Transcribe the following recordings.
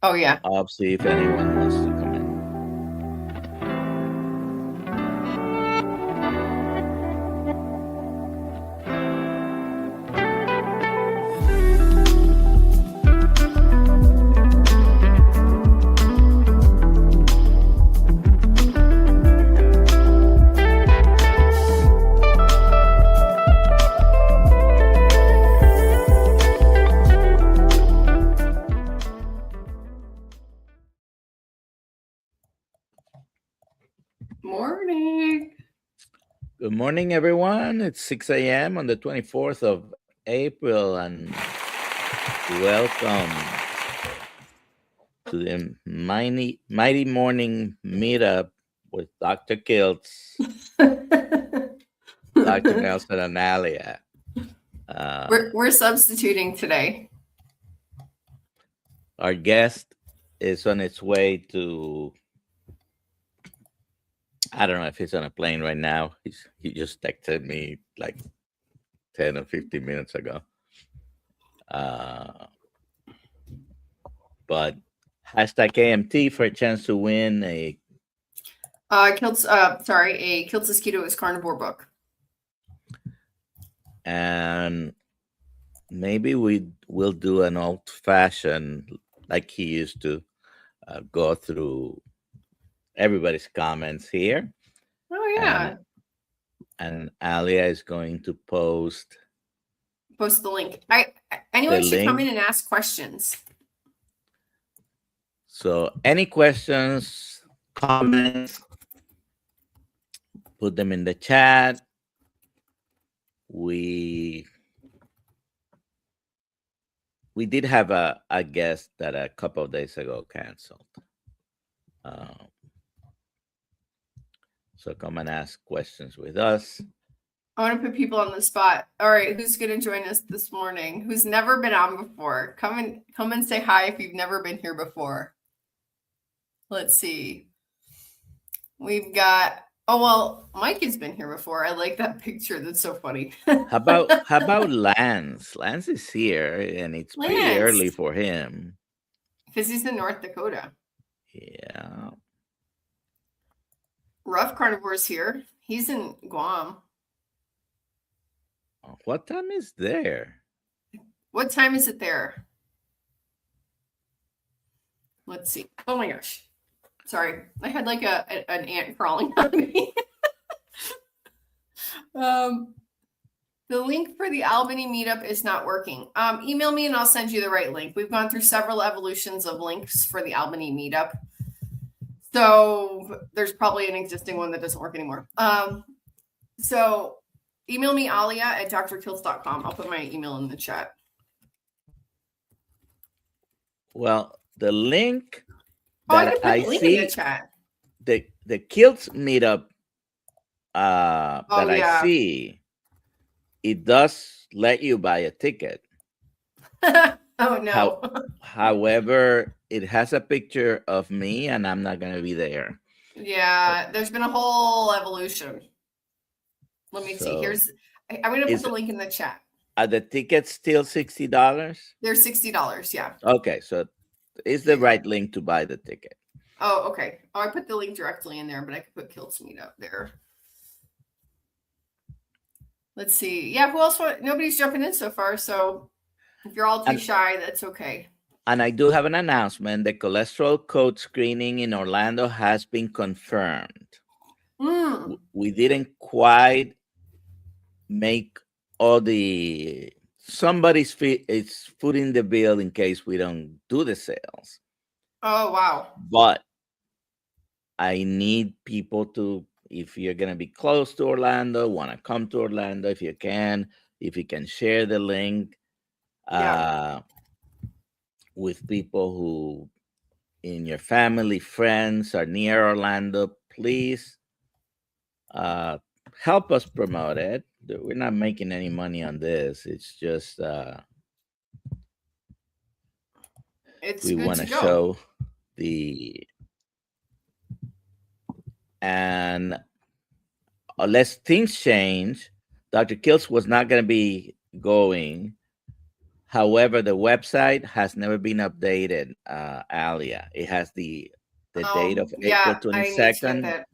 Oh, yeah. I'll see if anyone wants to come in. Morning. Good morning, everyone. It's 6 a.m. on the 24th of April, and welcome to the mighty morning meetup with Dr. Kiltz, Dr. Nelson, and Alia. We're substituting today. Our guest is on its way to, I don't know if he's on a plane right now. He just texted me like 10 or 15 minutes ago. But hashtag KMT for a chance to win a Kiltz, a Kiltz Keto is Carnivore book. And maybe we'll do an old fashioned like he used to, go through everybody's comments here. Oh, yeah. And Alia is going to post the link. Anyone should come in and ask questions. So any questions, comments, put them in the chat. We did have a guest that a couple of days ago canceled. So come and ask questions with us. I want to put people on the spot. All right, who's going to join us this morning? Who's never been on before? Come and say hi if you've never been here before. Let's see. We've got, oh, well, Mike has been here before. I like that picture. That's so funny. How about Lance? Lance is here, and it's pretty early for him. Because he's in North Dakota. Yeah. Rough Carnivore's here. He's in Guam. What time is there? What time is it there? Let's see. Oh my gosh. Sorry. I had like an ant crawling on me. The link for the Albany meetup is not working. Email me and I'll send you the right link. We've gone through several evolutions of links for the Albany meetup. So there's probably an existing one that doesn't work anymore. So email me, Alia at drkiltz.com. I'll put my email in the chat. Well, the link that I see in the chat. The Kiltz meetup I see, it does let you buy a ticket. Oh no. However, it has a picture of me, and I'm not going to be there. Yeah, there's been a whole evolution. Let me see. I'm going to put the link in the chat. Are the tickets still $60? They're $60, yeah. Okay, so it's the right link to buy the ticket. Oh, okay. Oh, I put the link directly in there, but I could put Kiltz meetup there. Let's see. Yeah, who else? Nobody's jumping in so far, so if you're all too shy, that's okay. And I do have an announcement. The cholesterol code screening in Orlando has been confirmed. We didn't quite make all the... Somebody's footing the bill in case we don't do the sales. Oh, wow. But I need people to, if you're going to be close to Orlando, want to come to Orlando, if you can share the link with people who in your family, friends are near Orlando, please help us promote it. We're not making any money on this. It's just we want to show the... And unless things change, Dr. Kiltz was not going to be going. However, the website has never been updated, Alia. It has the date of April Yeah, I need to get 22nd, that.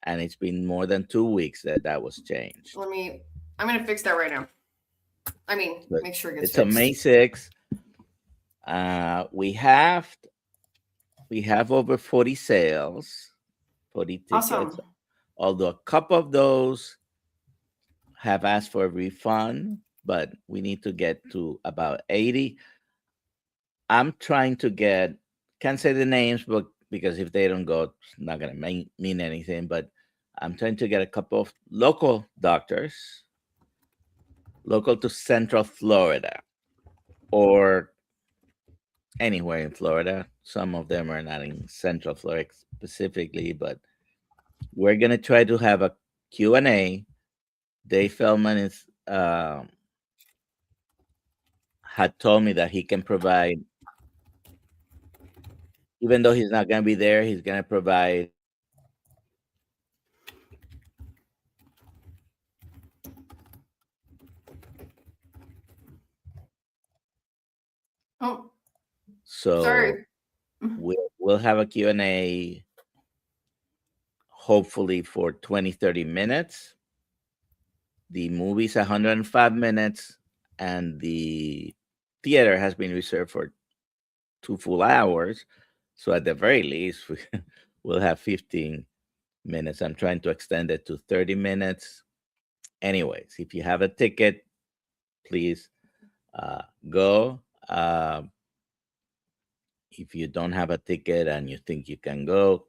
and it's been more than 2 weeks that was changed. I'm going to fix that right now. I mean, But make sure it gets it's on fixed. May 6th. We have over 40 sales, 40 tickets. Awesome. Although a couple of those have asked for a refund, but we need to get to about 80. I'm trying to get, can't say the names, but because if they don't go, it's not going to mean anything. But I'm trying to get a couple of local doctors, local to Central Florida or anywhere in Florida. Some of them are not in Central Florida specifically, but we're going to try to have a Q&A. Dave Feldman had told me that he can provide, even though he's not going to be there, he's going to provide so sorry. we'll have a Q&A hopefully for 20-30 minutes. The movie's 105 minutes, and the theater has been reserved for 2 full hours. So at the very least, we'll have 15 minutes. I'm trying to extend it to 30 minutes. Anyways, if you have a ticket, please go. If you don't have a ticket and you think you can go,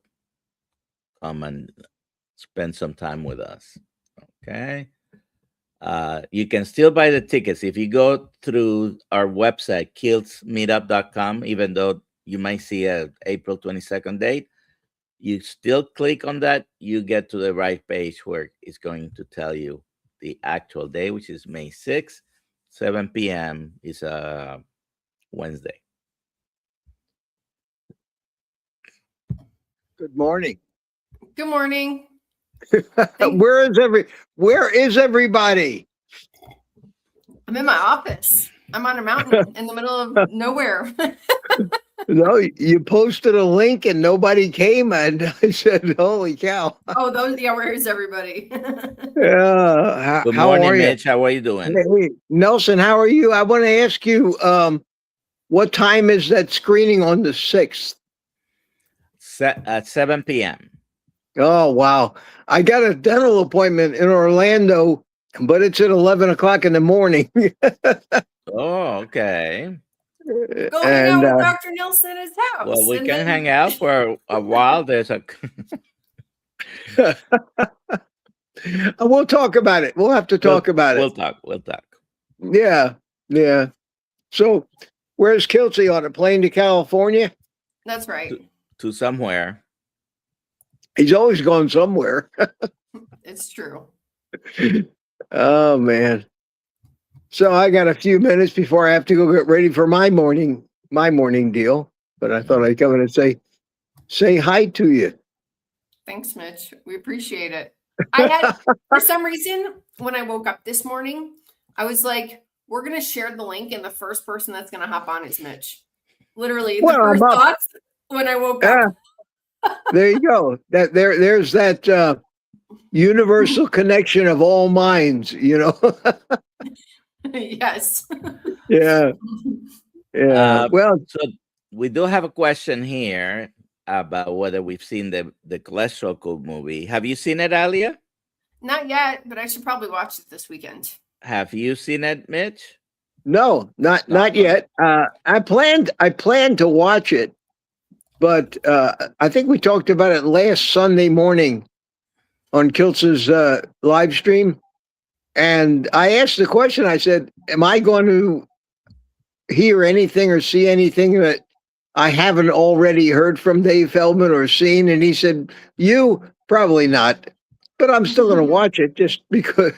come and spend some time with us. Okay. You can still buy the tickets if you go through our website, kiltzmeetup.com. Even though you might see a April 22nd date, you still click on that, you get to the right page where it's going to tell you the actual day, which is May 6th, 7 p.m. is a Wednesday. Good morning. Good morning. Where is everybody? I'm in my office. I'm on a mountain in the middle of nowhere. No, you posted a link and nobody came, and I said, "Holy cow!" Where is everybody? Yeah. Good How morning, are you? Mitch. How are you doing? Hey, Nelson, how are you? I want to ask you, what time is that screening on the 6th? At 7 p.m. Oh, wow. I got a dental appointment in Orlando, but it's at 11 o'clock in the morning. Oh, okay. Go hang out with Dr. Nelson at his house. Well, we can hang out for a while. There's a We'll talk about it. We'll have to talk about it. We'll talk. Yeah. So, where's Kiltz on a plane to California? That's right. To somewhere. He's always going somewhere. It's true. Oh, man. So I got a few minutes before I have to go get ready for my morning deal. But I thought I'd come in and say hi to you. Thanks, Mitch. We appreciate it. I had, for some reason, when I woke up this morning, I was like, we're going to share the link, and the first person that's going to hop on is Mitch. Literally, the first thoughts when I woke up. There you go. There's that universal connection of all minds, Yes. Yeah. Well, so we do have a question here about whether we've seen the Cholesterol Code movie. Have you seen it, Alia? Not yet, but I should probably watch it this weekend. Have you seen it, Mitch? No, not yet. I planned to watch it, but I think we talked about it last Sunday morning on Kiltz's live stream. And I asked the question, I said, am I going to hear anything or see anything that I haven't already heard from Dave Feldman or seen? And he said, you probably not, but I'm still going to watch it just because,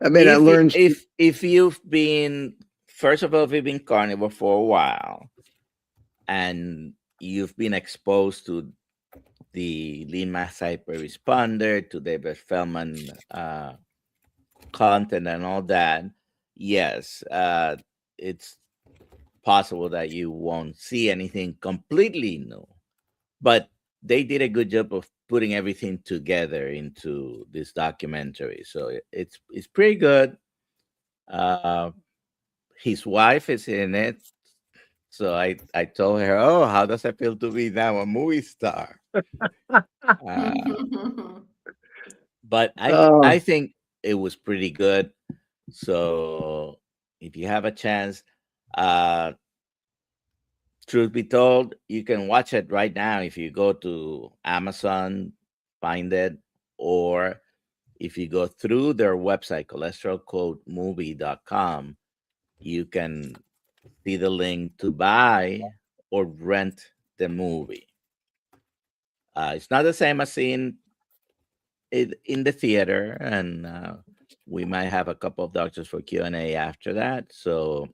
I learned. If you've been, first of all, if you've been carnivore for a while and you've been exposed to the lean mass hyperresponder, to David Feldman content and all that, yes, it's possible that you won't see anything completely new, but they did a good job of putting everything together into this documentary. So it's pretty good. Uh, his wife is in it. So I told her, "Oh, how does it feel to be now a movie star?" But I think it was pretty good. So if you have a chance, uh, truth be told, you can watch it right now if you go to Amazon, find it, or if you go through their website, cholesterolcodemovie.com, you can see the link to buy or rent the movie. It's not the same as seeing it in the theater, and we might have a couple of doctors for Q&A after that. So,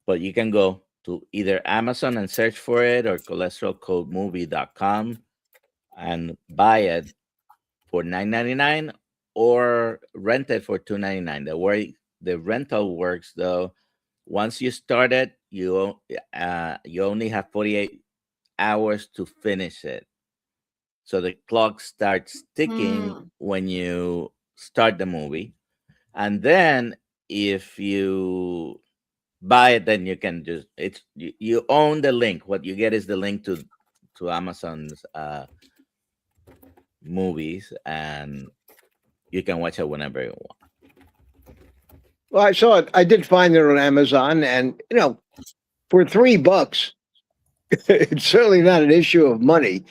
but you can go to either Amazon and search for it, or cholesterolcodemovie.com and buy it for $9.99 or rent it for $2.99. The way the rental works, though, once you start it, you only have 48 hours to finish it. So the clock starts ticking when you start the movie. And then if you buy it, then you can just, you own the link. What you get is the link to Amazon's movies, and you can watch it whenever you want. Well, I saw it. I did find it on Amazon, and for $3, it's certainly not an issue of money.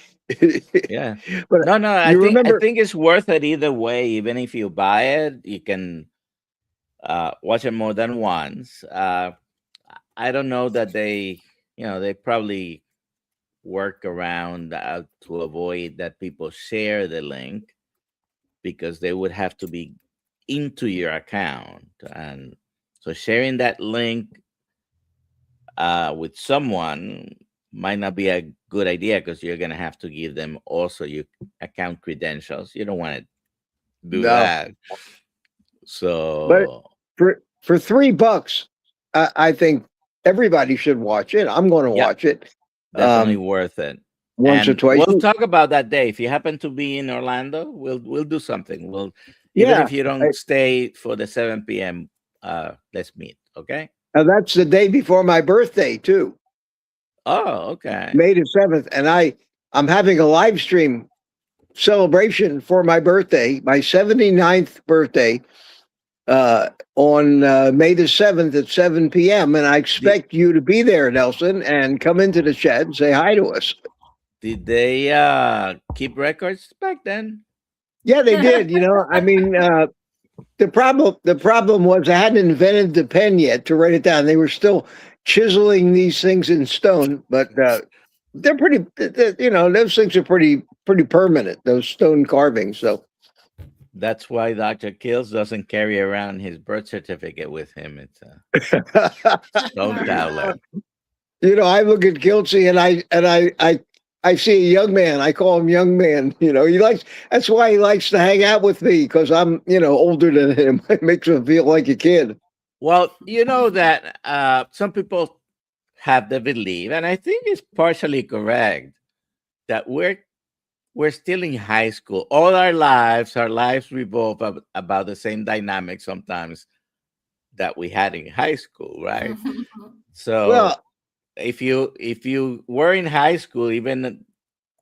Yeah. But no, I think it's worth it either way. Even if you buy it, you can watch it more than once. I don't know that they probably work around to avoid that people share the link, because they would have to be into your account, and so sharing that link with someone might not be a good idea, because you're going to have to give them also your account credentials. You don't want to do that. So, but for $3, I think everybody should watch it. I'm going to watch it. Definitely worth it. Once or twice. We'll talk about that day. If you happen to be in Orlando, we'll do something. Even if you don't stay for the 7 p.m., let's meet. Okay. That's the day before my birthday too. Oh, okay. May the 7th, and I'm having a live stream celebration for my birthday, my 79th birthday, on May the 7th at 7 p.m. And I expect you to be there, Nelson, and come into the chat and say hi to us. Did they keep records back then? Yeah, they did. I mean, the problem was I hadn't invented the pen yet to write it down. They were still chiseling these things in stone, but they're pretty. Those things are pretty permanent. Those stone carvings. So that's why Dr. Kiltz doesn't carry around his birth certificate with him. It's stone tablet. I look at Kiltzy and I see a young man. I call him young man. That's why he likes to hang out with me, because I'm, older than him. It makes him feel like a kid. Well, that some people have the belief, and I think it's partially correct, that we're still in high school. All our lives revolve about the same dynamic sometimes that we had in high school, right? So, well, if you were in high school, even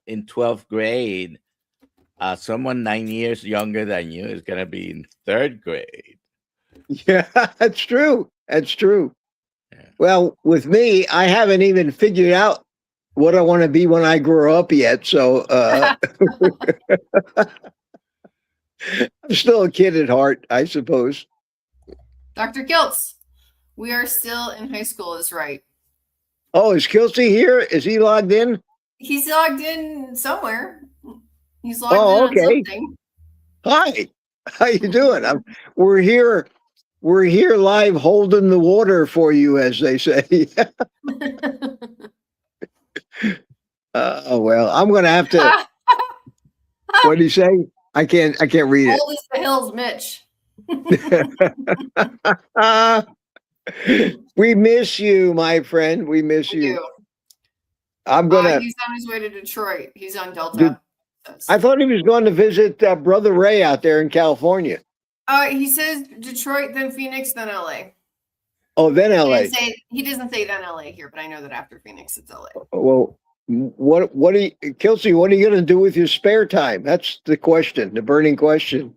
in 12th grade, someone 9 years younger than you is going to be in 3rd grade. Yeah, that's true. That's true. Yeah. Well, with me, I haven't even figured out what I want to be when I grow up yet. So I'm still a kid at heart, I suppose. Dr. Kiltz, we are still in high school is right. Oh, is Kiltzy here? Is he logged in? He's logged in somewhere. He's logged in on something. Hi, how you doing? We're here live, holding the water for you, as they say. Well, I'm going to have to. What do you say? I can't read it. Old as the hills, Mitch. We miss you, my friend. We miss We you. do. I'm gonna. He's on his way to Detroit. He's on Delta. I thought he was going to visit Brother Ray out there in California. He says Detroit, then Phoenix, then LA. Oh, then LA. He doesn't say then LA here, but I know that after Phoenix, it's LA. Well, what are you, Kiltz, what are you going to do with your spare time? That's the question, the burning question.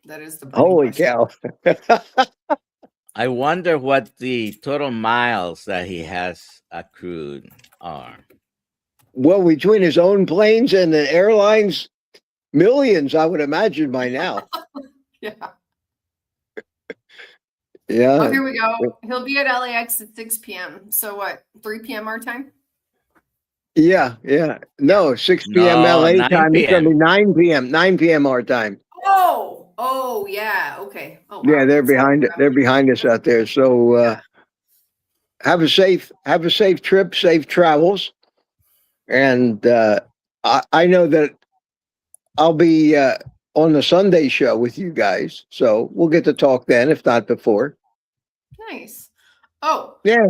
That is the burning Holy question. cow. I wonder what the total miles that he has accrued are. Well, between his own planes and the airlines, millions, I would imagine by now. Yeah. Yeah. Oh, here we go. He'll be at LAX at 6 p.m. So what, 3 p.m. our time? Yeah. No, 6 p.m. No, LA 9 time. It's going to be p.m. 9 p.m. 9 p.m. our time. Oh, yeah. Okay. Oh, wow. Yeah, they're behind it. They're behind us out there. So have a safe trip, safe travels. And I know that I'll be on the Sunday show with you guys. So we'll get to talk then, if not before. Nice. Oh, yeah.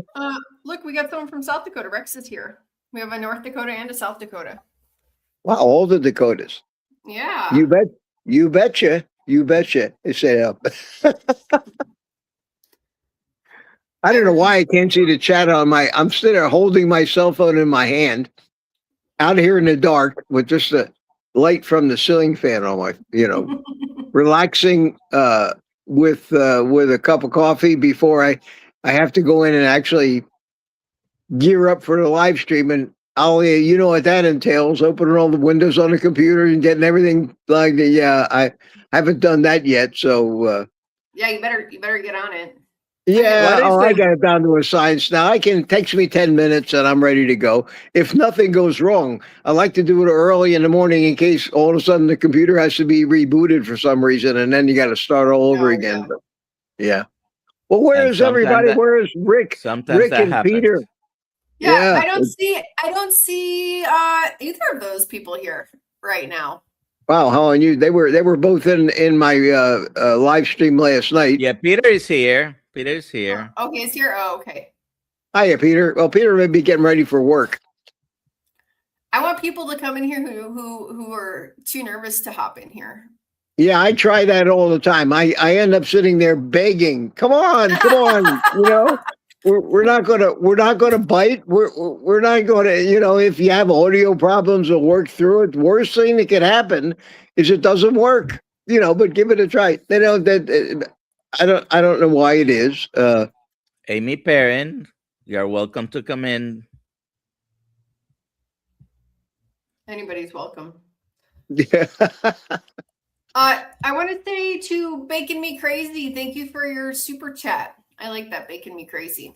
Look, we got someone from South Dakota. Rex is here. We have a North Dakota and a South Dakota. Wow, all the Dakotas. Yeah. You betcha. They say up. I don't know why I can't see the chat on I'm sitting there holding my cell phone in my hand out here in the dark with just the light from the ceiling fan on my, relaxing with a cup of coffee before I have to go in and actually gear up for the live stream. And you know what that entails, opening all the windows on the computer and getting everything plugged in. Yeah, I haven't done that yet. So yeah, you better get on it. Yeah, I got it down to a science now. It takes me 10 minutes and I'm ready to go. If nothing goes wrong, I like to do it early in the morning in case all of a sudden the computer has to be rebooted for some reason and then you got to start all over again. Yeah. But, well, where is everybody? Where is Rick? Rick and happens. Peter. Yeah, I don't see either of those people here right now. Wow, how on you? They were both in my live stream last night. Yeah, Peter is here. Peter's here. Oh, he's here. Oh, okay. Hiya, Peter. Well, Peter may be getting ready for work. I want people to come in here who are too nervous to hop in here. Yeah, I try that all the time. I end up sitting there begging, come on. We're not gonna bite. We're not gonna, if you have audio problems, we'll work through it. The worst thing that could happen is it doesn't work. But give it a try. I don't know why it is. Amy Perrin, you're welcome to come in. Anybody's welcome. Yeah. I want to say to Bacon Me Crazy, thank you for your super chat. I like that, Bacon Me Crazy.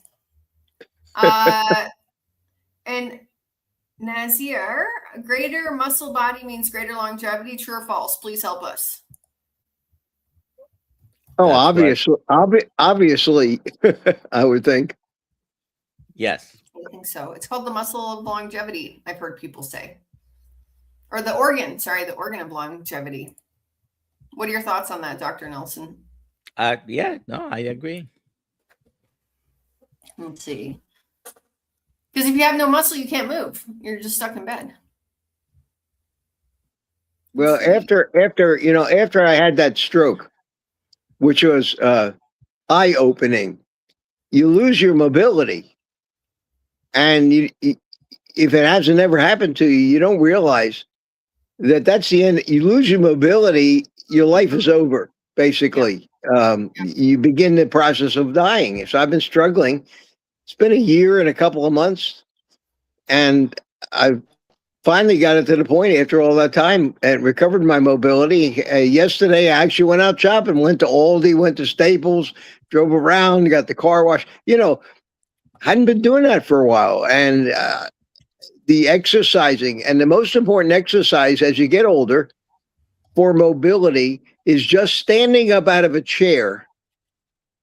And Nazir, greater muscle body means greater longevity. True or false? Please help us. Oh, obviously, I would think. Yes. I think so. It's called the muscle of longevity, I've heard people say. Or the organ of longevity. What are your thoughts on that, Dr. Nelson? I agree. Let's see. Because if you have no muscle, you can't move. You're just stuck in bed. Well, after I had that stroke, which was eye-opening, you lose your mobility. And if it hasn't ever happened to you, you don't realize that that's the end. You lose your mobility, your life is over, basically. Yeah. You begin the process of dying. So I've been struggling. It's been a year and a couple of months. And I've finally got it to the point after all that time and recovered my mobility. Yesterday, I actually went out shopping, went to Aldi, went to Staples, drove around, got the car washed. Hadn't been doing that for a while. And the exercising, and the most important exercise as you get older for mobility is just standing up out of a chair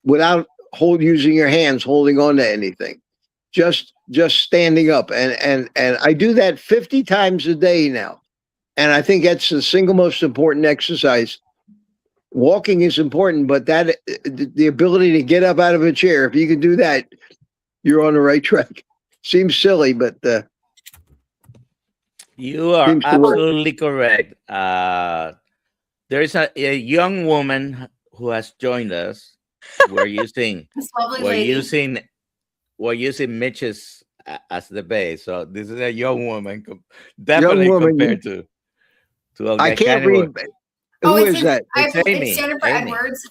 without using your hands, holding on to anything. Just standing up. And I do that 50 times a day now. And I think that's the single most important exercise walking is important, but that the ability to get up out of a chair, if you can do that, you're on the right track. Seems silly, but You are seems to work. absolutely correct. There is a young woman who has joined us. We're using This lovely we're lady. using Mitch's as the base. So this is a young woman, definitely Young woman, compared to Olga I can't Carnivore. read. Who is that? It's Amy. It's Jennifer Amy. Edwards.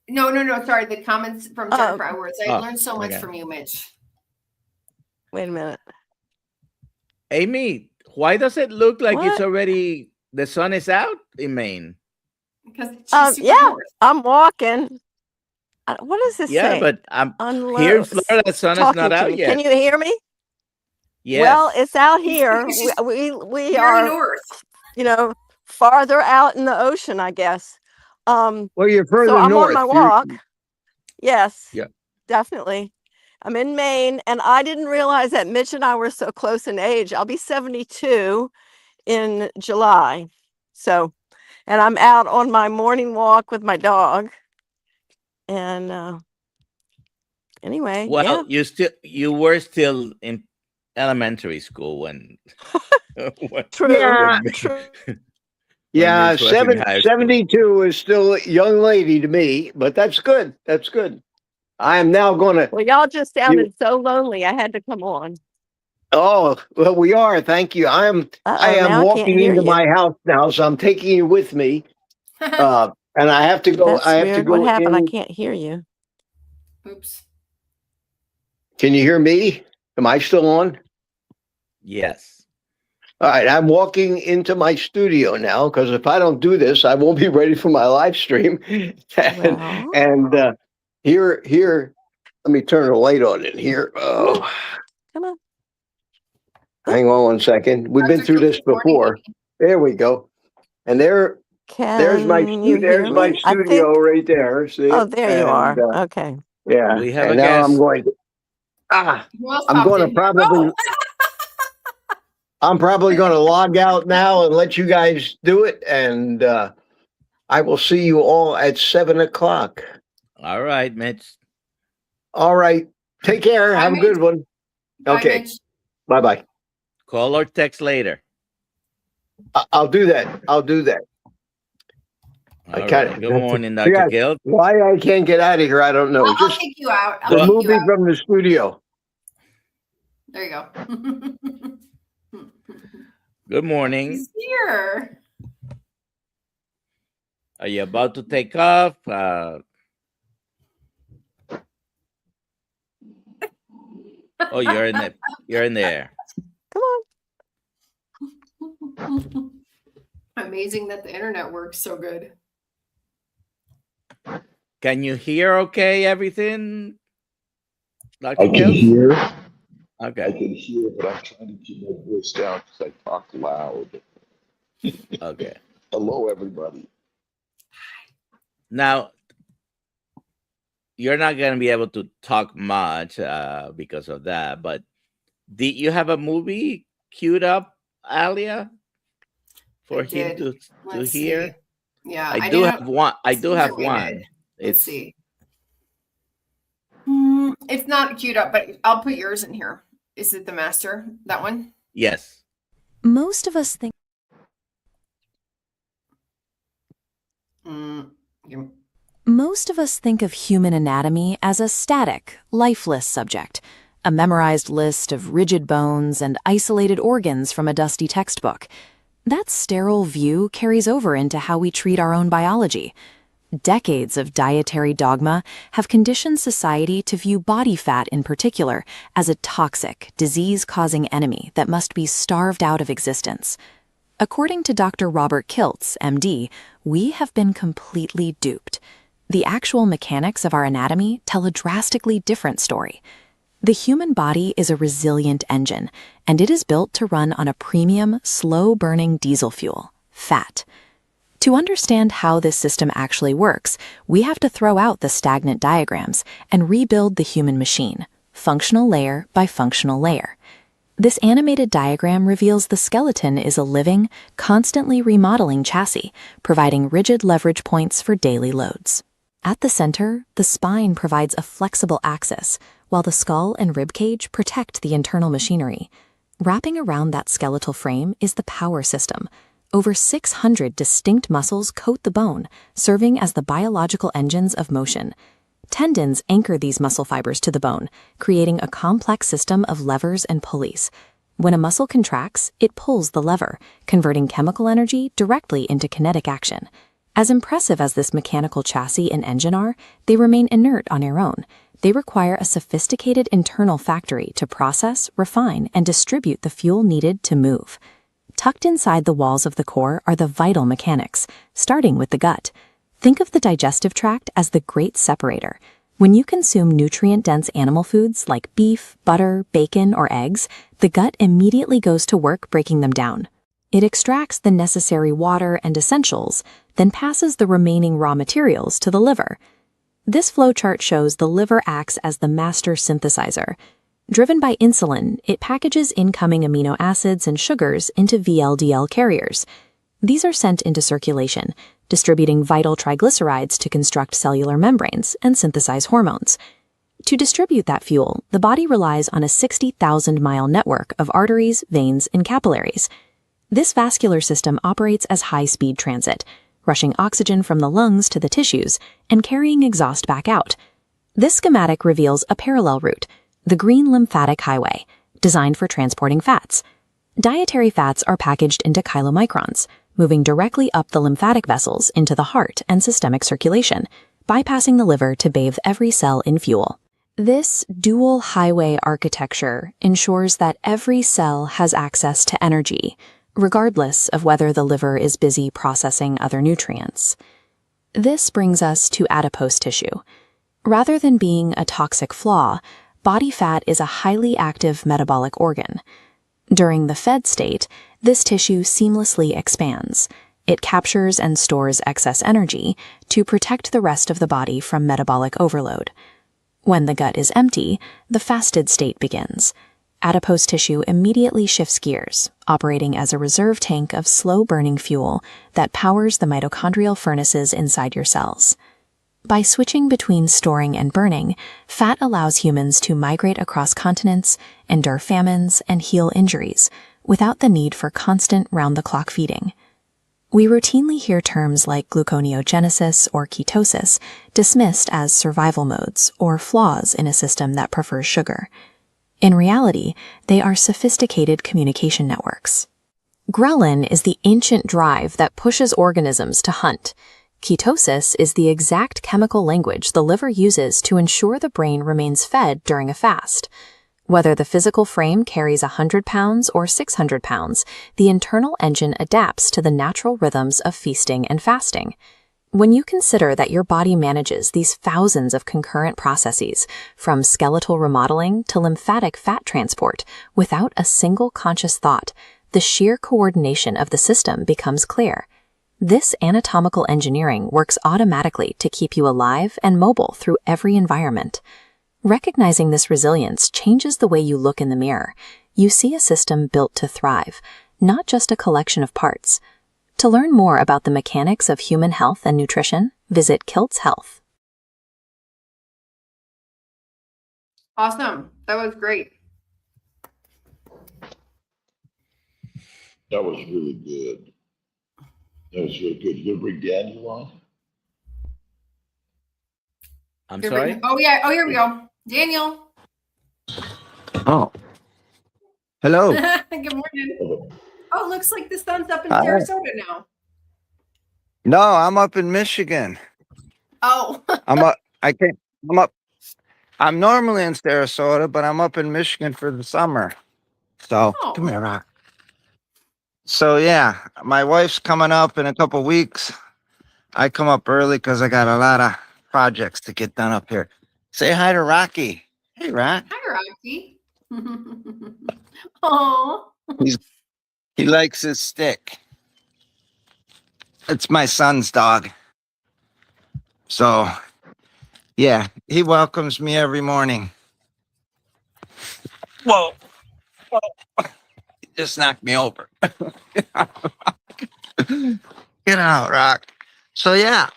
No. Sorry, the comments from Jennifer Edwards. I learned so much from you, Mitch. Wait a minute. Amy, why does it look like What? it's already the sun is out in Maine? Because she's super Yeah, north. I'm walking. What does this Yeah, say? but I'm Unload. here in Florida. The sun is Talking not to out me. yet. Can you hear me? Yes. Well, it's out here. Because she's We very are, north. farther out in the ocean, I guess. Well, you're further So I'm north. on my walk. Yes. Yeah. Definitely. I'm in Maine, and I didn't realize that Mitch and I were so close in age. I'll be 72 in July. So, and I'm out on my morning walk with my dog. And anyway, Well, you were still in elementary school when. true. Yeah. True. Yeah, Mitch was in high school. 72 is still a young lady to me, but that's good. That's good. I am now going to. Well, y'all just sounded so lonely. I had to come on. Oh, well, we are. Thank you. I am Now I can't walking hear into you. my house now, so I'm taking you with me. And I have to go. That's I have weird. to go. What happened? I in. can't hear you. Oops. Can you hear me? Am I still on? Yes. All right. I'm walking into my studio now because if I don't do this, I won't be ready for my live stream. Well. And here, let me turn the light on in here. Oh, Come on. hang on one second. We've been Dr. through this Kiltz, morning, before. Amy. There we go. And there's my Can you there's hear my me? I studio think. right there. See? Oh, there you And, are. Okay. yeah. We have and a now I'm guest. going to. Who else I'm popped going to in here? probably. Oh! I'm probably going to log out now and let you guys do it, and I will see you all at 7:00. All right, Mitch. All right. Take care. Bye, Have a good one. Bye, Okay. Mitch. Bye-bye. Call or text later. I'll do that. I'll do that. I All kinda- right. Good morning, Yeah. Dr. Kiltz. Why I can't get out of here, I don't know. I'll Just kick you out. I'll remove kick you me out. from the studio. There you go. Good morning. He's here. Are you about to take off? Oh, you're in the air. Come on. Amazing that the internet works so good. Can you hear okay everything? Dr. I can Kiltz? hear. I Okay. can hear, but I'm trying to keep my voice down because I talk loud. Okay. Hello, everybody. Now, you're not going to be able to talk much because of that, but did you have a movie queued up, Alia, for I him did. to Let's hear? see. Yeah, I do have one. I do have Waited. one. Let's see. It's not queued up, but I'll put yours in here. Is it the master? That one? Yes. Most of us think Most of us think of human anatomy as a static, lifeless subject, a memorized list of rigid bones and isolated organs from a dusty textbook. That sterile view carries over into how we treat our own biology. Decades of dietary dogma have conditioned society to view body fat in particular as a toxic, disease-causing enemy that must be starved out of existence. According to Dr. Robert Kiltz, MD, we have been completely duped. The actual mechanics of our anatomy tell a drastically different story. The human body is a resilient engine, and it is built to run on a premium, slow-burning diesel fuel, fat. To understand how this system actually works, we have to throw out the stagnant diagrams and rebuild the human machine, functional layer by functional layer. This animated diagram reveals the skeleton is a living, constantly remodeling chassis, providing rigid leverage points for daily loads. At the center, the spine provides a flexible axis, while the skull and ribcage protect the internal machinery. Wrapping around that skeletal frame is the power system. Over 600 distinct muscles coat the bone, serving as the biological engines of motion. Tendons anchor these muscle fibers to the bone, creating a complex system of levers and pulleys. When a muscle contracts, it pulls the lever, converting chemical energy directly into kinetic action. As impressive as this mechanical chassis and engine are, they remain inert on their own. They require a sophisticated internal factory to process, refine, and distribute the fuel needed to move. Tucked inside the walls of the core are the vital mechanics, starting with the gut. Think of the digestive tract as the great separator. When you consume nutrient-dense animal foods like beef, butter, bacon, or eggs, the gut immediately goes to work breaking them down. It extracts the necessary water and essentials, then passes the remaining raw materials to the liver. This flowchart shows the liver acts as the master synthesizer. Driven by insulin, it packages incoming amino acids and sugars into VLDL carriers. These are sent into circulation, distributing vital triglycerides to construct cellular membranes and synthesize hormones. To distribute that fuel, the body relies on a 60,000-mile network of arteries, veins, and capillaries. This vascular system operates as high-speed transit, rushing oxygen from the lungs to the tissues and carrying exhaust back out. This schematic reveals a parallel route, the green lymphatic highway, designed for transporting fats. Dietary fats are packaged into chylomicrons, moving directly up the lymphatic vessels into the heart and systemic circulation, bypassing the liver to bathe every cell in fuel. This dual highway architecture ensures that every cell has access to energy, regardless of whether the liver is busy processing other nutrients. This brings us to adipose tissue. Rather than being a toxic flaw, body fat is a highly active metabolic organ. During the fed state, this tissue seamlessly expands. It captures and stores excess energy to protect the rest of the body from metabolic overload. When the gut is empty, the fasted state begins. Adipose tissue immediately shifts gears, operating as a reserve tank of slow-burning fuel that powers the mitochondrial furnaces inside your cells. By switching between storing and burning, fat allows humans to migrate across continents, endure famines, and heal injuries, without the need for constant round-the-clock feeding. We routinely hear terms like gluconeogenesis or ketosis dismissed as survival modes or flaws in a system that prefers sugar. In reality, they are sophisticated communication networks. Ghrelin is the ancient drive that pushes organisms to hunt. Ketosis is the exact chemical language the liver uses to ensure the brain remains fed during a fast. Whether the physical frame carries 100 pounds or 600 pounds, the internal engine adapts to the natural rhythms of feasting and fasting. When you consider that your body manages these thousands of concurrent processes, from skeletal remodeling to lymphatic fat transport, without a single conscious thought, the sheer coordination of the system becomes clear. This anatomical engineering works automatically to keep you alive and mobile through every environment. Recognizing this resilience changes the way you look in the mirror. You see a system built to thrive, not just a collection of parts. To learn more about the mechanics of human health and nutrition, visit Kiltz Health. Awesome. That was great. That was really good. That was really good. You gonna bring Daniel on? I'm sorry? Oh, yeah. Oh, here we go. Daniel. Oh, hello. Good morning. Oh, looks like the sun's up in Hi. Sarasota now. No, I'm up in Michigan. Oh. I'm up. I'm up. I'm normally in Sarasota, but I'm up in Michigan for the summer. So Oh. come here, Rock. So yeah, my wife's coming up in a couple weeks. I come up early because I got a lot of projects to get done up here. Say hi to Rocky. Hey, Rock. Hi, Rocky. Oh. He likes his stick. It's my son's dog. So, yeah, he welcomes me every morning. Whoa. Just knocked me over. Get out, Rock. So yeah,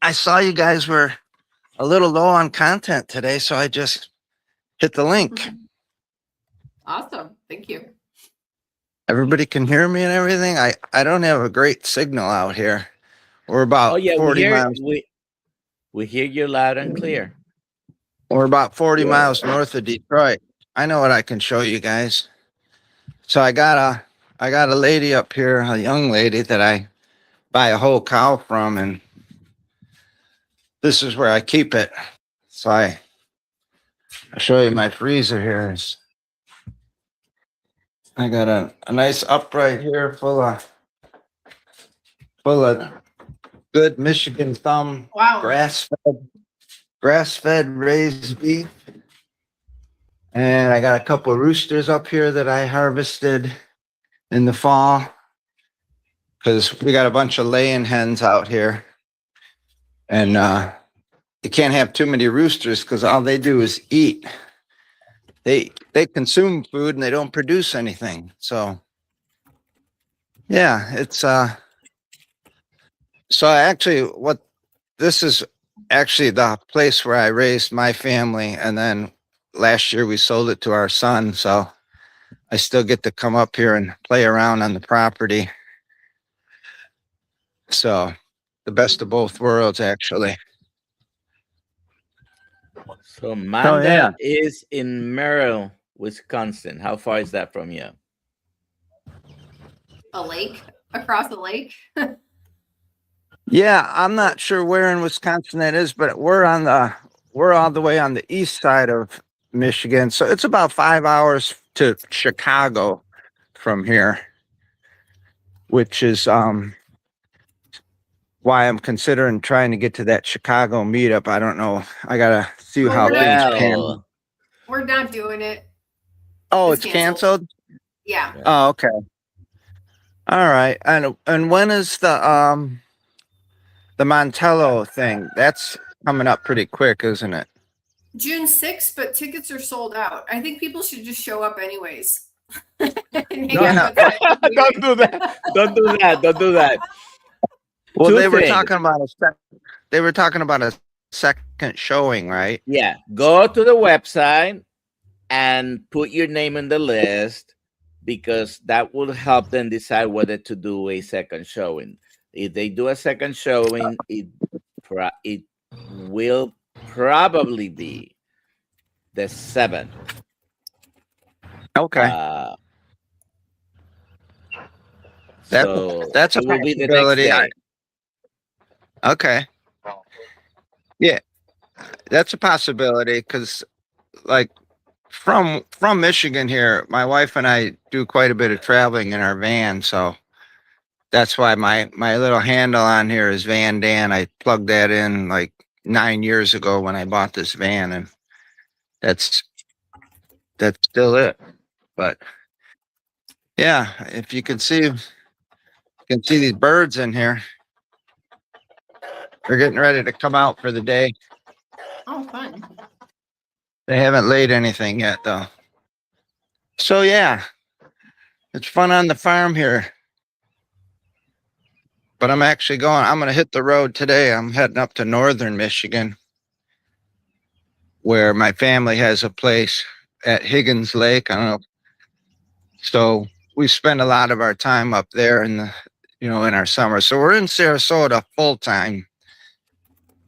I saw you guys were a little low on content today, so I just hit the link. Awesome. Thank you. Everybody can hear me and everything. I don't have a great signal out here. We're about Oh yeah, 40 miles. we hear you loud and clear. We're about 40 miles north of Detroit. I know what I can show you guys. So I got a lady up here, a young lady that I buy a whole cow from, and this is where I keep it. So I'll show you my freezer here. I got a nice upright here full of good Michigan thumb Wow. grass-fed raised beef. And I got a couple of roosters up here that I harvested in the fall because we got a bunch of laying hens out here. And you can't have too many roosters because all they do is eat. They consume food and they don't produce anything. So yeah, it's so actually this is actually the place where I raised my family, and then last year we sold it to our son, so I still get to come up here and play around on the property. So the best of both worlds, actually. So Manda yeah. is in Merrill, Wisconsin. How far is that from you? A lake? Across a lake? Yeah, I'm not sure where in Wisconsin that is, but we're all the way on the east side of Michigan. So it's about 5 hours to Chicago from here, which is why I'm considering trying to get to that Chicago meetup. I don't know. I gotta see how things pan. Well, We're not doing it. Oh, it's it's canceled? Yeah. Oh, okay. All right. And when is the Montello thing? That's coming up pretty quick, isn't it? June 6th, but tickets are sold out. I think people should just show up anyways. And hang No, out with us. don't do that. Don't do that. Don't do that. Well, Two they were things. talking about a second showing, right? Yeah. Go to the website and put your name in the list, because that will help them decide whether to do a second showing. If they do a second showing, it will probably be the 7th. Okay. So That's a it will be the next possibility. day. Okay. Yeah, that's a possibility because, like, from Michigan here, my wife and I do quite a bit of traveling in our van, so that's why my little handle on here is Van Dan. I plugged that in like 9 years ago when I bought this van, and that's still it. But yeah, if you can see these birds in here. They're getting ready to come out for the day. Oh, fun. They haven't laid anything yet, though. So yeah, it's fun on the farm here. But I'm going to hit the road today. I'm heading up to northern Michigan, where my family has a place at Higgins Lake. I don't know. So we spend a lot of our time up there in our summer. So we're in Sarasota full time.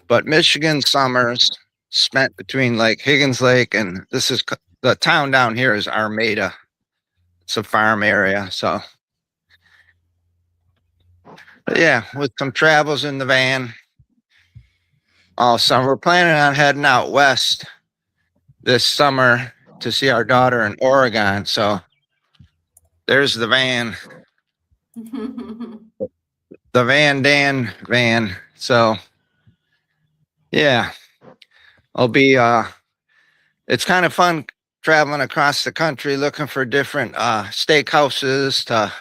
But Michigan summers spent between like Higgins Lake and the town down here is Armada. It's a farm area. So, but yeah, with some travels in the van all summer. We're planning on heading out west this summer to see our daughter in Oregon. So there's the van, the Van Dan van. So yeah, I'll be, it's kind of fun traveling across the country looking for different steakhouses.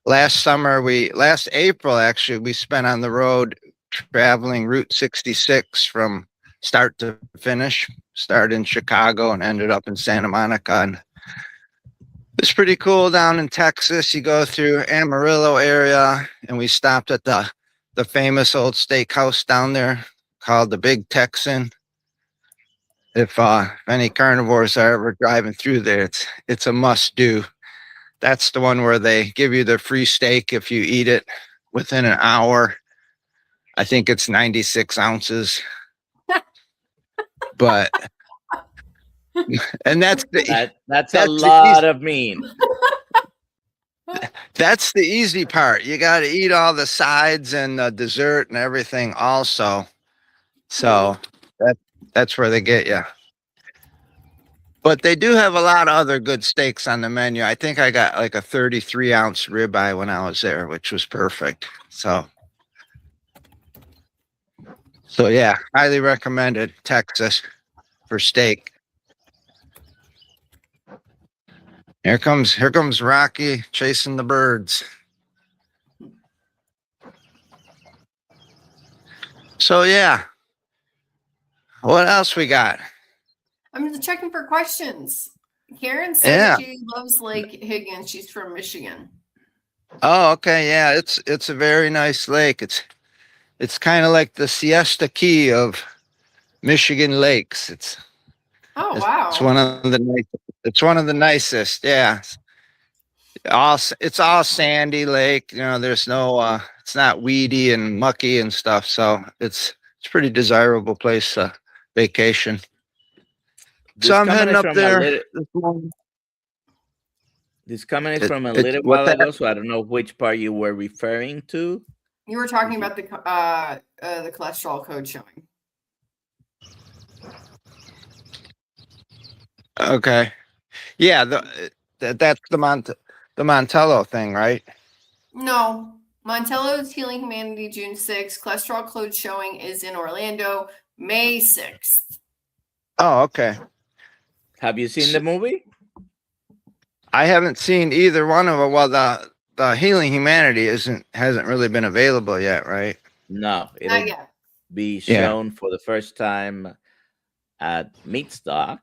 Last April, actually, we spent on the road traveling Route 66 from start to finish. Started in Chicago and ended up in Santa Monica. And It's pretty cool down in Texas. You go through Amarillo area, and we stopped at the famous old steakhouse down there called the Big Texan. If any carnivores are ever driving through there, it's a must do. That's the one where they give you the free steak if you eat it within an hour. I think it's 96 ounces. But and that's that's a the lot of meat. That's the easy part. You got to eat all the sides and the dessert and everything also. So that's where they get you. But they do have a lot of other good steaks on the menu. I think I got like a 33-ounce ribeye when I was there, which was perfect. So yeah, highly recommended Texas for steak. Here comes Rocky chasing the birds. So yeah. What else we got? I'm just checking for questions. Karen said she loves Lake Higgins. She's from Michigan. Oh, okay. Yeah, it's a very nice lake. It's kind of like the Siesta Key of Michigan lakes. Wow. It's one of the nicest. Yeah. It's all sandy lake. You know, there's no it's not weedy and mucky and stuff. So it's a pretty desirable place to vacation. So I'm heading up there. This comment is from a little while ago, so I don't know which part you were referring to. You were talking about the cholesterol code showing. Okay. Yeah, that's the Montello thing, right? No. Montello's Healing Humanity, June 6th. Cholesterol code showing is in Orlando, May 6th. Oh, okay. Have you seen the movie? I haven't seen either one of them. Well, the Healing Humanity hasn't really been available yet, right? No, Not yet. Be shown for the first time at Meatstock.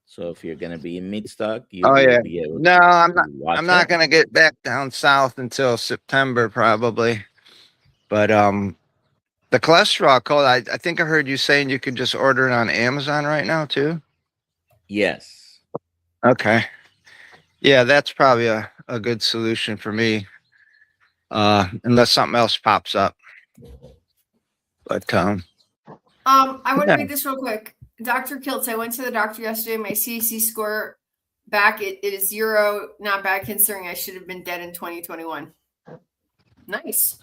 So if you're gonna be in Meatstock, you will be able to I'm not gonna get back down south until September probably. But the cholesterol code, I think I heard you saying you could just order it on Amazon right now too. Yes. Okay. Yeah, that's probably a good solution for me. Unless something else pops up. But I want to read this real quick. Dr. Kiltz, I went to the doctor yesterday. My CAC score back it is 0. Not bad considering I should have been dead in 2021. Nice.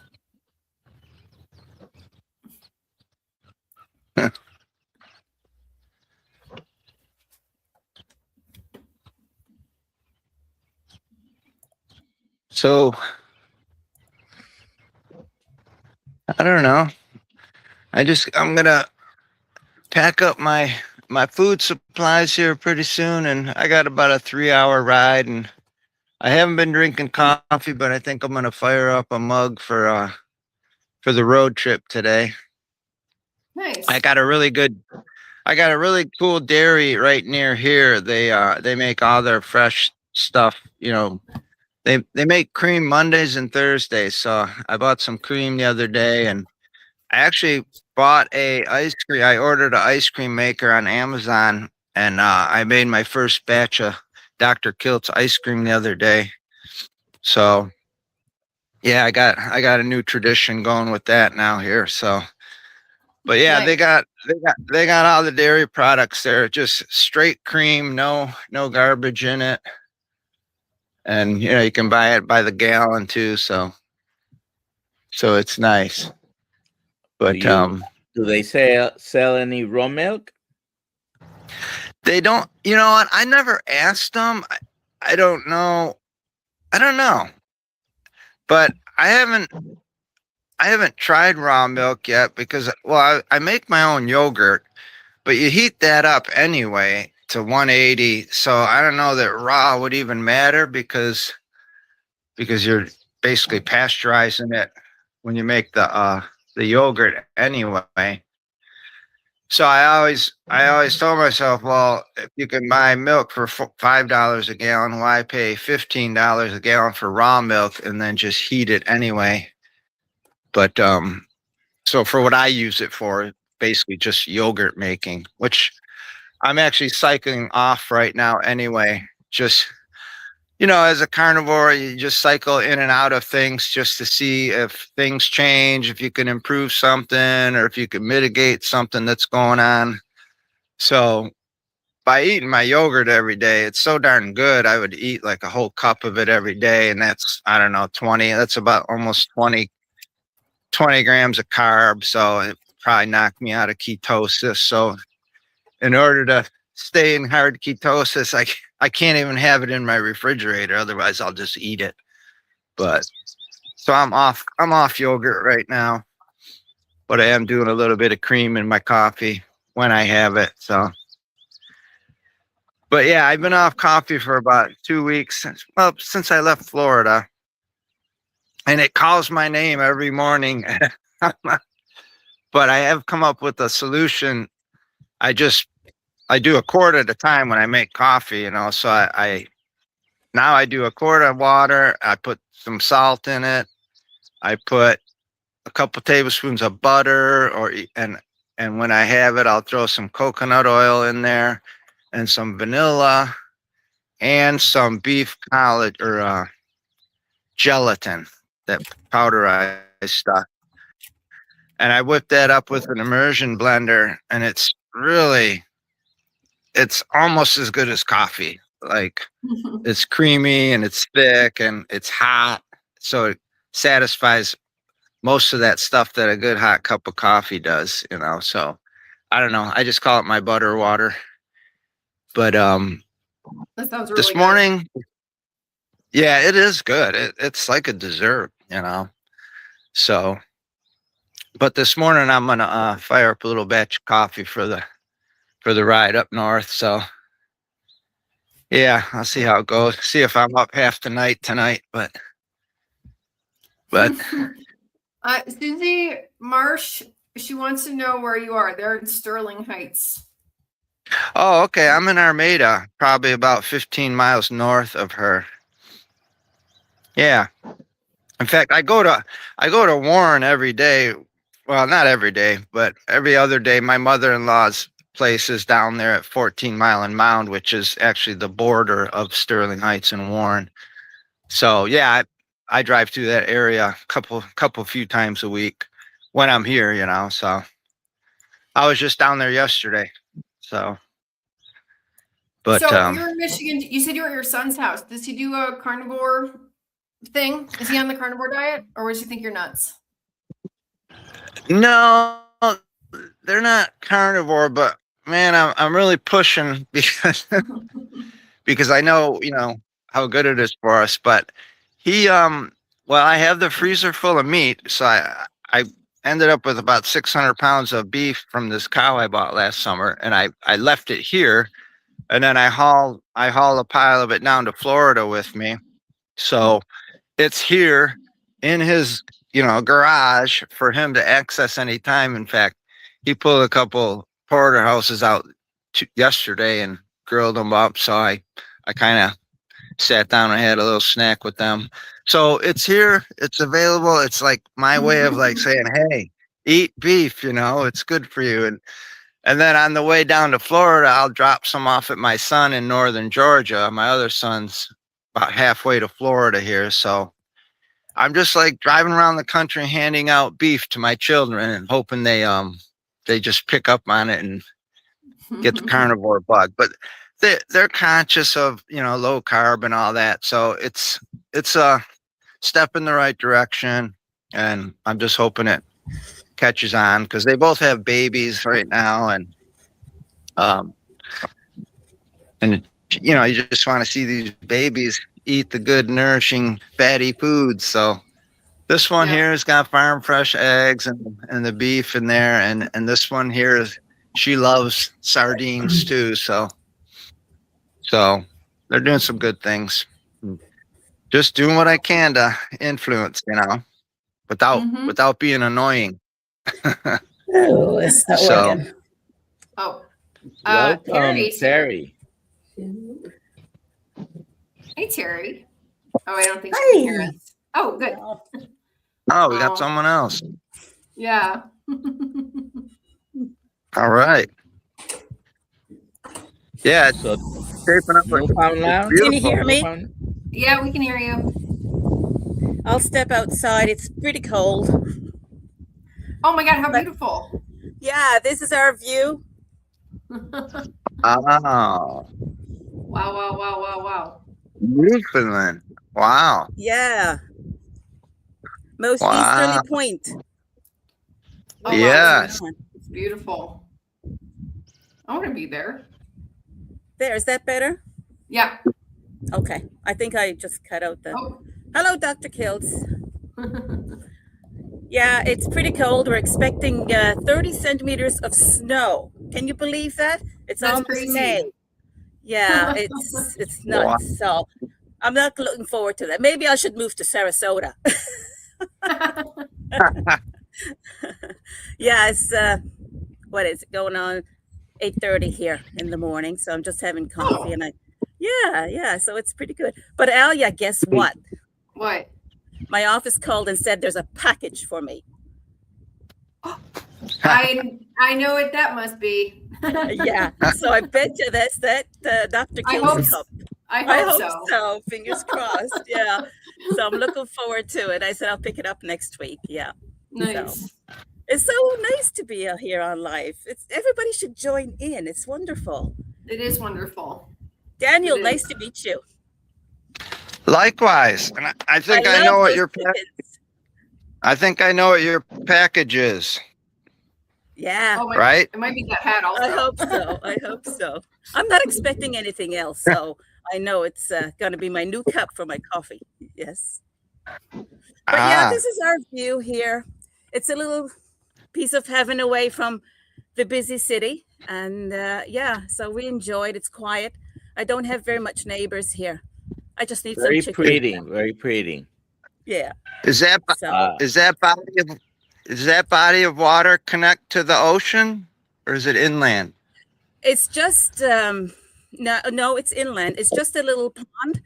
So I don't know. I'm gonna pack up my food supplies here pretty soon, and I got about a 3-hour ride, and I haven't been drinking coffee, but I think I'm gonna fire up a mug for the road trip today. Nice. I got a really cool dairy right near here. They make all their fresh stuff, you know. They make cream Mondays and Thursdays. So I bought some cream the other day, and I actually bought I ordered an ice cream maker on Amazon, and I made my first batch of Dr. Kiltz ice cream the other day. So yeah, I got a new tradition going with that now here. So but yeah, nice. they got all the dairy products there, just straight cream, no garbage in it. And you know, you can buy it by the gallon too, so it's nice. But do they sell any raw milk? They don't. You know what? I never asked them. I don't know. But I haven't tried raw milk yet because, well, I make my own yogurt, but you heat that up anyway to 180. So I don't know that raw would even matter because you're basically pasteurizing it when you make the yogurt anyway. So I always told myself, well, if you can buy milk for $5 a gallon, why pay $15 a gallon for raw milk and then just heat it anyway? But so for what I use it for, basically just yogurt making, which I'm actually cycling off right now anyway. Just, as a carnivore, you just cycle in and out of things just to see if things change, if you can improve something, or if you can mitigate something that's going on. So by eating my yogurt every day, it's so darn good. I would eat like a whole cup of it every day. And that's, I don't know, that's about almost 20 grams of carbs. So it probably knocked me out of ketosis. So in order to stay in hard ketosis, I can't even have it in my refrigerator. Otherwise I'll just eat it. But so I'm off yogurt right now, but I am doing a little bit of cream in my coffee when I have it. So, but yeah, I've been off coffee for about 2 weeks since I left Florida, and it calls my name every morning. But I have come up with a solution. I do a quart at a time when I make coffee, so now I do a quart of water. I put some salt in it. I put a couple tablespoons of butter, and when I have it, I'll throw some coconut oil in there and some vanilla and some beef collagen or gelatin, that powderized stuff. And I whip that up with an immersion blender, and it's almost as good as coffee. Like, it's creamy and it's thick and it's hot. So it satisfies most of that stuff that a good hot cup of coffee does, So I don't know. I just call it my butter water. But That sounds really this good. morning, yeah, it is good. It's like a dessert, So, but this morning I'm gonna fire up a little batch of coffee for the ride up north. So yeah, I'll see how it goes. See if I'm up half the night tonight, but Susie Marsh, she wants to know where you are. They're in Sterling Heights. Oh, okay. I'm in Armada, probably about 15 miles north of her. Yeah. In fact, I go to Warren every day. Well, not every day, but every other day. My mother-in-law's place is down there at 14 Mile and Mound, which is actually the border of Sterling Heights and Warren. So yeah, I drive through that area a few times a week when I'm here, So I was just down there yesterday. So, but so you're in Michigan. You said you were at your son's house. Does he do a carnivore thing? Is he on the carnivore diet, or does he think you're nuts? No, they're not carnivore, but man, I'm really pushing because I know how good it is for us. But he I have the freezer full of meat, so I ended up with about 600 pounds of beef from this cow I bought last summer, and I left it here, and then I haul a pile of it down to Florida with me. So it's here in his garage for him to access anytime. In fact, he pulled a couple porterhouses out yesterday and grilled them up. So I kind of sat down and had a little snack with them. So it's here, it's available. It's like my way of like saying, hey, eat beef, it's good for you. And then on the way down to Florida, I'll drop some off at my son in northern Georgia. My other son's about halfway to Florida here. So I'm just like driving around the country handing out beef to my children and hoping they just pick up on it and get the carnivore bug. But they're conscious of low carb and all that. So it's a step in the right direction, and I'm just hoping it catches on because they both have babies right now, and you just want to see these babies eat the good, nourishing, fatty foods. So this one here has got farm fresh eggs and the beef in there, and this one here she loves sardines too. So they're doing some good things. Just doing what I can to influence, without being annoying. Oh, it's not working. Oh, Welcome, Terry. Terry. Hey, Terry. Oh, I don't think she can hear us. Oh, good. Oh, we got someone else. Yeah. All right. Yeah, it's So, shaping up. Newfoundland. Can you hear me? Newfoundland? Yeah, we can hear you. I'll step outside. It's pretty cold. Oh my God, how But- beautiful. Yeah, this is our view. Oh, Wow. Newfoundland. Wow. Yeah. Most Wow. easterly point. Oh, Yes. wow, it's beautiful. I want to be there. There, is that better? Yeah. Okay. I think I just cut out the. Oh. Hello, Dr. Kiltz. Yeah, it's pretty cold. We're expecting 30 centimeters of snow. Can you believe that? It's That's almost crazy. May. Yeah, it's nuts. So I'm not looking forward to that. Maybe I should move to Sarasota. Yeah, it's what is it going on? 8:30 here in the morning. So I'm just having coffee and yeah. So it's pretty good. But Alia, guess what? What? My office called and said there's a package for me. I know what that must be. Yeah. So I bet you that's that Dr. I Kiltz hope cup. I I hope hope so. so. Fingers crossed. Yeah. So I'm looking forward to it. I said I'll pick it up next week. Yeah. Nice. It's so nice to be here on live. Everybody should join in. It's wonderful. It is wonderful. Daniel, It nice is. to meet you. Likewise. And I think I love know what those your chickens. I think I know what your package is, Yeah. Oh, right? it might be that hat also. I hope so. I hope so. I'm not expecting anything else, so I know it's going to be my new cup for my coffee. Yes. But yeah, this is our view here. It's a little piece of heaven away from the busy city, and yeah, so we enjoyed. It's quiet. I don't have very much neighbors here. I just need Very some chickens. pretty. Very pretty. Yeah. Is that So is that body of water connect to the ocean, or is it inland? it's just no, it's inland. It's just a little pond,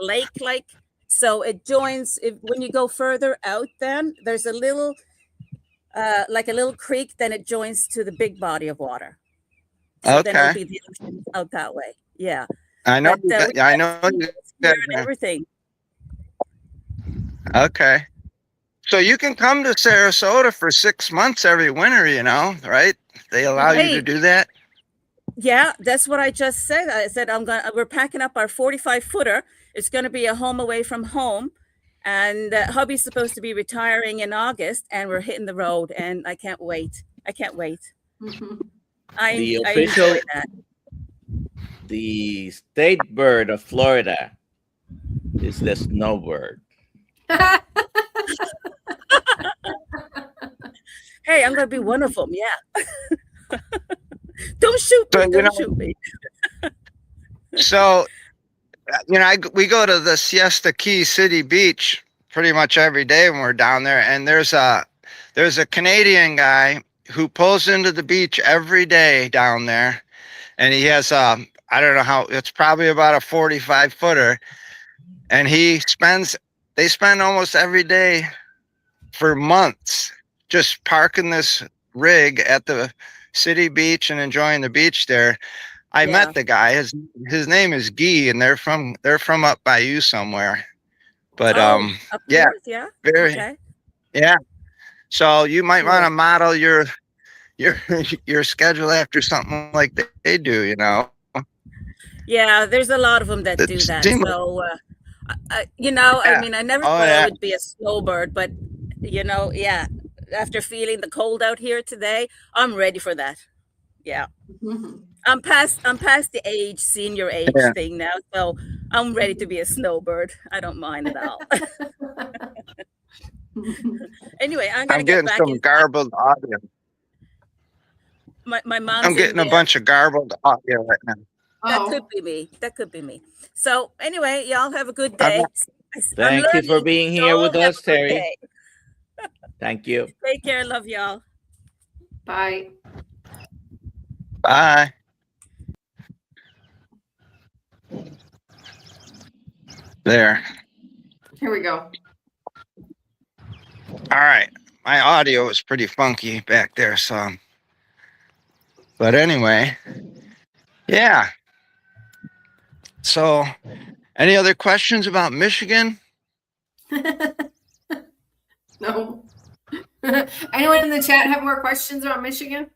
lake like. So it joins when you go further out. Then there's a little, like a little creek. Then it joins to the big body of water. So then it'll Okay, be the ocean out that way. Yeah. I know. But we I have know. trees here and everything. Okay, so you can come to Sarasota for 6 months every winter. You know, right? They allow you to Hey. do that. Yeah, that's what I just said. I said we're packing up our 45-footer. It's gonna be a home away from home. And hubby's supposed to be retiring in August, and we're hitting the road, and I can't wait. I can't wait. Mhm. I The enjoy official- that. The state bird of Florida is the snowbird. Hey, I'm gonna be one of them. Yeah. Don't shoot So, me. you Don't know- shoot me. So, you know, we go to the Siesta Key City Beach pretty much every day when we're down there, and there's a Canadian guy who pulls into the beach every day down there, and he has I don't know how, it's probably about a 45-footer, and they spend almost every day for months just parking this rig at the city beach and enjoying the beach there. I Yeah. met the guy. His name is Guy, and they're from up by you somewhere. But Up yeah, north, yeah. very Okay. yeah. So you might want to Cool. model your schedule after something like they do. You know. Yeah, there's a lot of them that do It's that. seem- So, you know, Yeah. I mean, I never Oh, thought I yeah. would be a snowbird, but you know, yeah. After feeling the cold out here today, I'm ready for that. Yeah. Mhm. I'm past the senior age Yeah. thing now, so I'm ready to be a snowbird. I don't mind at all. Anyway, I'm gonna I'm get getting back some in. garbled audio. My mom's I'm in getting a there. bunch of garbled audio right now. That Oh, could be me. That could be me. So anyway, y'all have a good I'm day. not- I'm Thank you for learning. being here Y'all with have us, a good Terry. day. Thank you. Take care. Love y'all. bye. Bye. There. Here we go. All right. My audio is pretty funky back there, so. But anyway, yeah. So, any other questions about Michigan? No. Anyone in the chat have more questions about Michigan?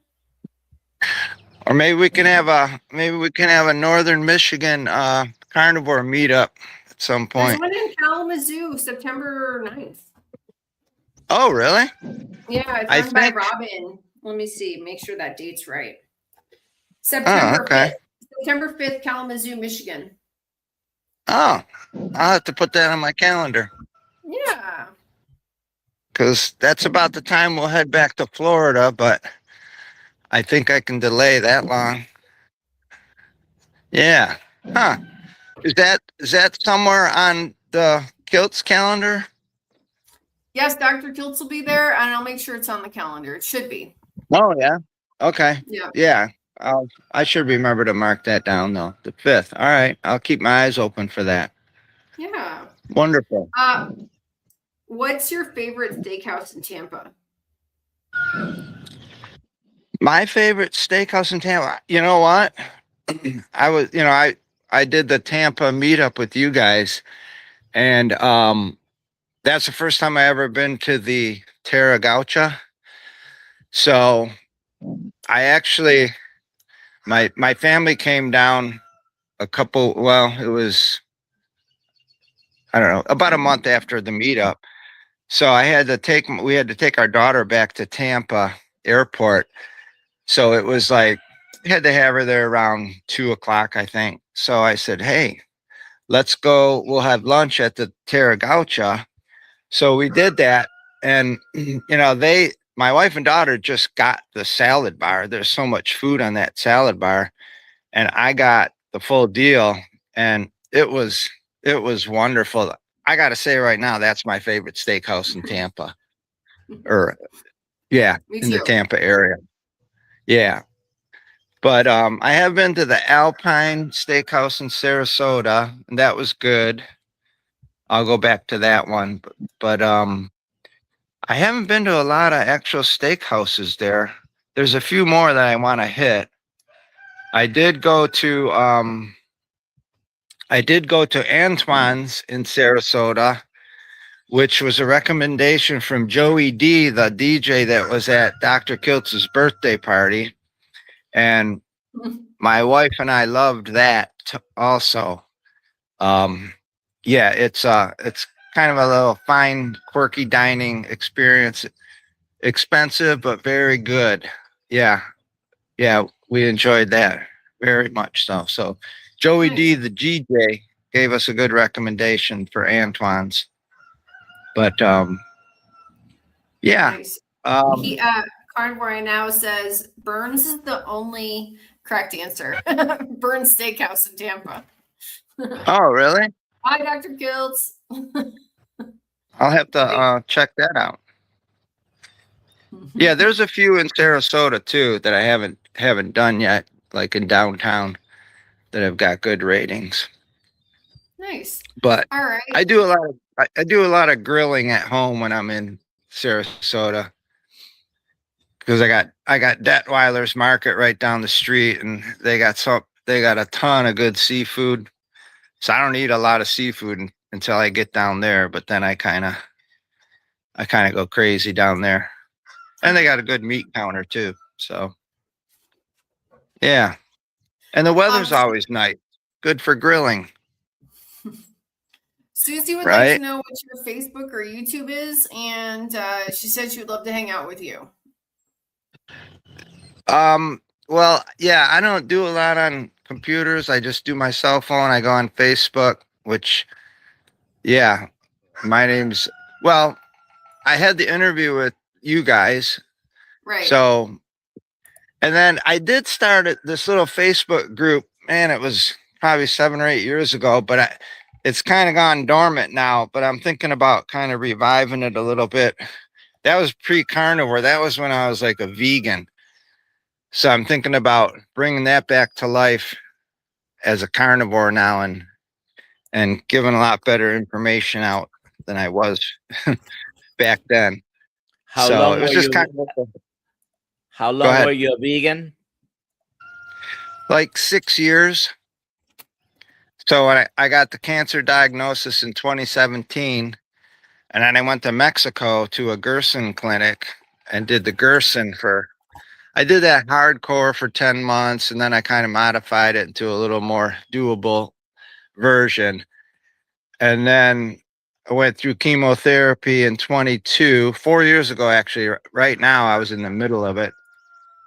Or maybe we can have a Northern Michigan carnivore meetup at some There's point. one in Kalamazoo, September 9th. Oh, really? Yeah, it's I run by think- Robin. Let me see. Make sure that date's right. September okay. 5th. September 5th, Kalamazoo, Michigan. Oh, I'll have to put that on my calendar Yeah. because that's about the time we'll head back to Florida, but I think I can delay that long. Yeah. Huh. Is that somewhere on the Kiltz calendar? Yes, Dr. Kiltz will be there, and I'll make sure it's on the calendar. It should be. Oh, yeah. Okay. Yeah. Yeah. I should remember to mark that down though. The 5th. All right. I'll keep my eyes open for that. Yeah. Wonderful. What's your favorite steakhouse in Tampa? My favorite steakhouse in Tampa. You know what? I did the Tampa meetup with you guys, and that's the first time I ever been to the Terra Gaucha. So I actually, my family came down it was, I don't know, about a month after the meetup. So we had to take our daughter back to Tampa airport. So it was like, we had to have her there around 2:00, I think. So I said, hey, let's go. We'll have lunch at the Terra Gaucha. So we did that. And, my wife and daughter just got the salad bar. There's so much food on that salad bar. And I got the full deal. And it was wonderful. I got to say right now, that's my favorite steakhouse in Tampa. Me In the too. Tampa area. Yeah. But I have been to the Alpine Steakhouse in Sarasota, and that was good. I'll go back to that one. But I haven't been to a lot of actual steakhouses there. There's a few more that I want to hit. I did go to Antoine's in Sarasota, which was a recommendation from Joey D, the DJ that was at Dr. Kiltz's birthday party. And my wife and I loved that also. It's kind of a little fine, quirky dining experience. Expensive, but very good. Yeah, we enjoyed that very much. So Joey D, the DJ, gave us a good recommendation for Antoine's. But Nice. Carnivore now says Burns is the only correct answer. Burns Steakhouse in Tampa. Oh, really? Hi, Dr. Kiltz. I'll have to check that out. Yeah, there's a few in Sarasota too that I haven't done yet, like in downtown, that have got good ratings. Nice. But All right. I do a lot of grilling at home when I'm in Sarasota, because I got Detweiler's Market right down the street, and they got a ton of good seafood. So I don't eat a lot of seafood until I get down there, but then I kind of go crazy down there. And they got a good meat counter too. So yeah. And the weather's always nice. Good for grilling. Susie would like to know what your Facebook or YouTube is, and she said she would love to hang out with you. Well, yeah, I don't do a lot on computers. I just do my cell phone. I go on Facebook, which, yeah, I had the interview with you guys. Right. So, and then I did start this little Facebook group. Man, it was probably 7 or 8 years ago, but it's kind of gone dormant now, but I'm thinking about kind of reviving it a little bit. That was pre-carnivore. That was when I was like a vegan. So I'm thinking about bringing that back to life as a carnivore now, and giving a lot better information out than I was back then. How So long it was were just you? kind of How Go long ahead. were you a vegan? like 6 years. So when I got the cancer diagnosis in 2017, and then I went to Mexico to a Gerson clinic and did the Gerson I did that hardcore for 10 months, and then I kind of modified it into a little more doable version. And then I went through chemotherapy in 22, 4 years ago, actually. Right now, I was in the middle of it.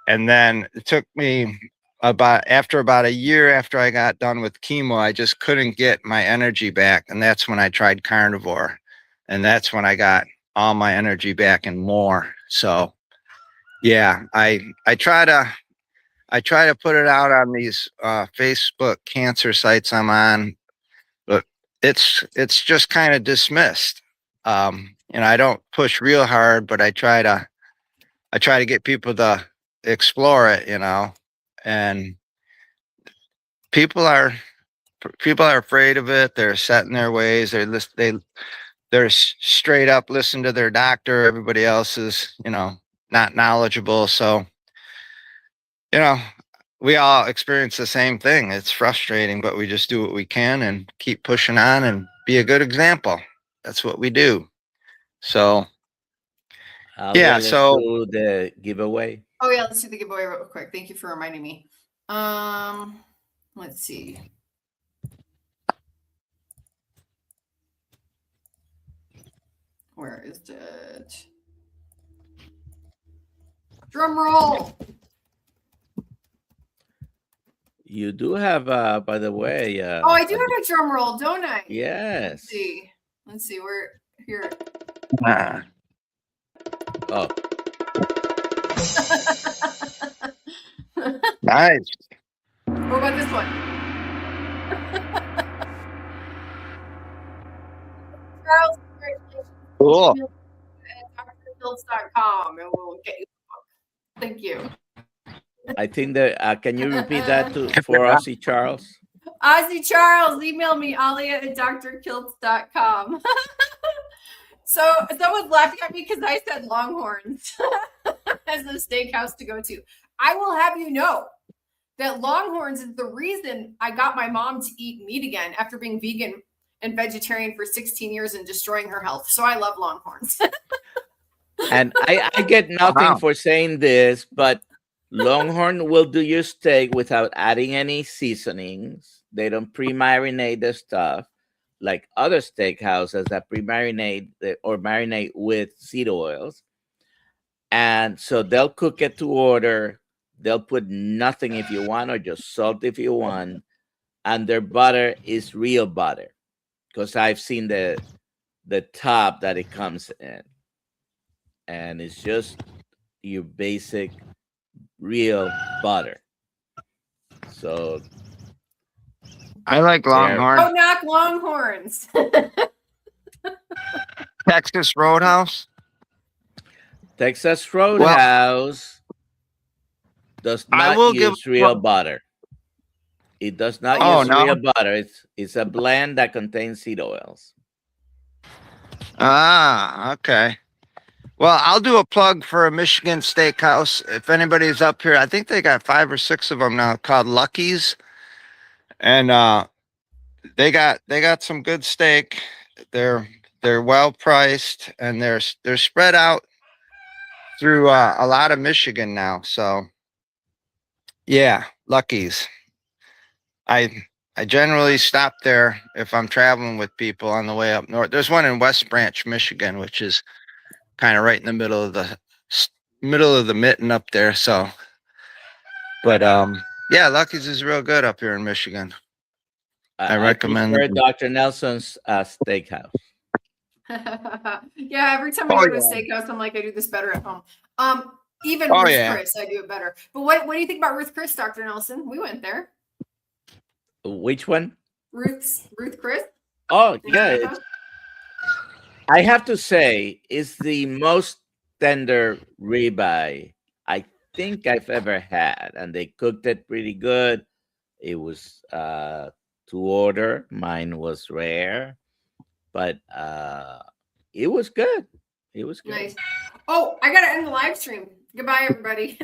And then it took me about a year after I got done with chemo, I just couldn't get my energy back. And that's when I tried carnivore. And that's when I got all my energy back and more. So yeah, I try to put it out on these Facebook cancer sites I'm on, but it's just kind of dismissed. I don't push real hard, but I try to get people to explore it, and people are afraid of it. They're set in their ways. They're straight up listen to their doctor. Everybody else is, not knowledgeable. So, we all experience the same thing. It's frustrating, but we just do what we can and keep pushing on and be a good example. That's what we do. So, yeah. Let's So, do the giveaway. Oh yeah, let's do the giveaway real quick. Thank you for reminding me. Let's see. Where is it? Drum roll. You do have, by the way. Oh, I do have a drum roll, don't I? Yes. Let's see. We're here. Oh, nice. What about this one? Charles, congratulations. Cool. At drkiltz.com, and we'll get you the book. Thank you. I think that. Can you repeat that for Aussie Charles? Ozzy Charles, email me, Alia at drkiltz.com. So someone's laughing at me because I said Longhorns as the steakhouse to go to. I will have you know that Longhorns is the reason I got my mom to eat meat again after being vegan and vegetarian for 16 years and destroying her health. So I love Longhorns. And I get nothing Wow. for saying this, but Longhorn will do your steak without adding any seasonings. They don't pre-marinate the stuff like other steakhouses that pre-marinate or marinate with seed oils. And so they'll cook it to order. They'll put nothing if you want, or just salt if you want. And their butter is real butter, because I've seen the top that it comes in. And it's just your basic real butter. So I like Longhorn. Oh, knock Longhorns. Texas Roadhouse. Texas Roadhouse does not use real butter. It does not use real butter. It's a blend that contains seed oils. Ah, okay. Well, I'll do a plug for a Michigan steakhouse. If anybody's up here, I think they got 5 or 6 of them now, called Lucky's, and they got some good steak. They're well priced, and they're spread out through a lot of Michigan now. So yeah, Lucky's. I generally stop there if I'm traveling with people on the way up north. There's one in West Branch, Michigan, which is kind of right in the middle of the mitten up there. So, but yeah, Lucky's is real good up here in Michigan. I recommend prefer Dr. Nelson's steakhouse. Yeah, every time I go to a steakhouse, I'm like, I do this better at home. Even Ruth Chris, I do it better. But what do you think about Ruth Chris, Dr. Nelson? We went there. Which one? Ruth Chris. Oh, yeah. I have to say, it's the most tender ribeye I think I've ever had, and they cooked it pretty good. It was to order. Mine was rare, but it was good. It was good. Nice. Oh, I gotta end the live stream. Goodbye, everybody.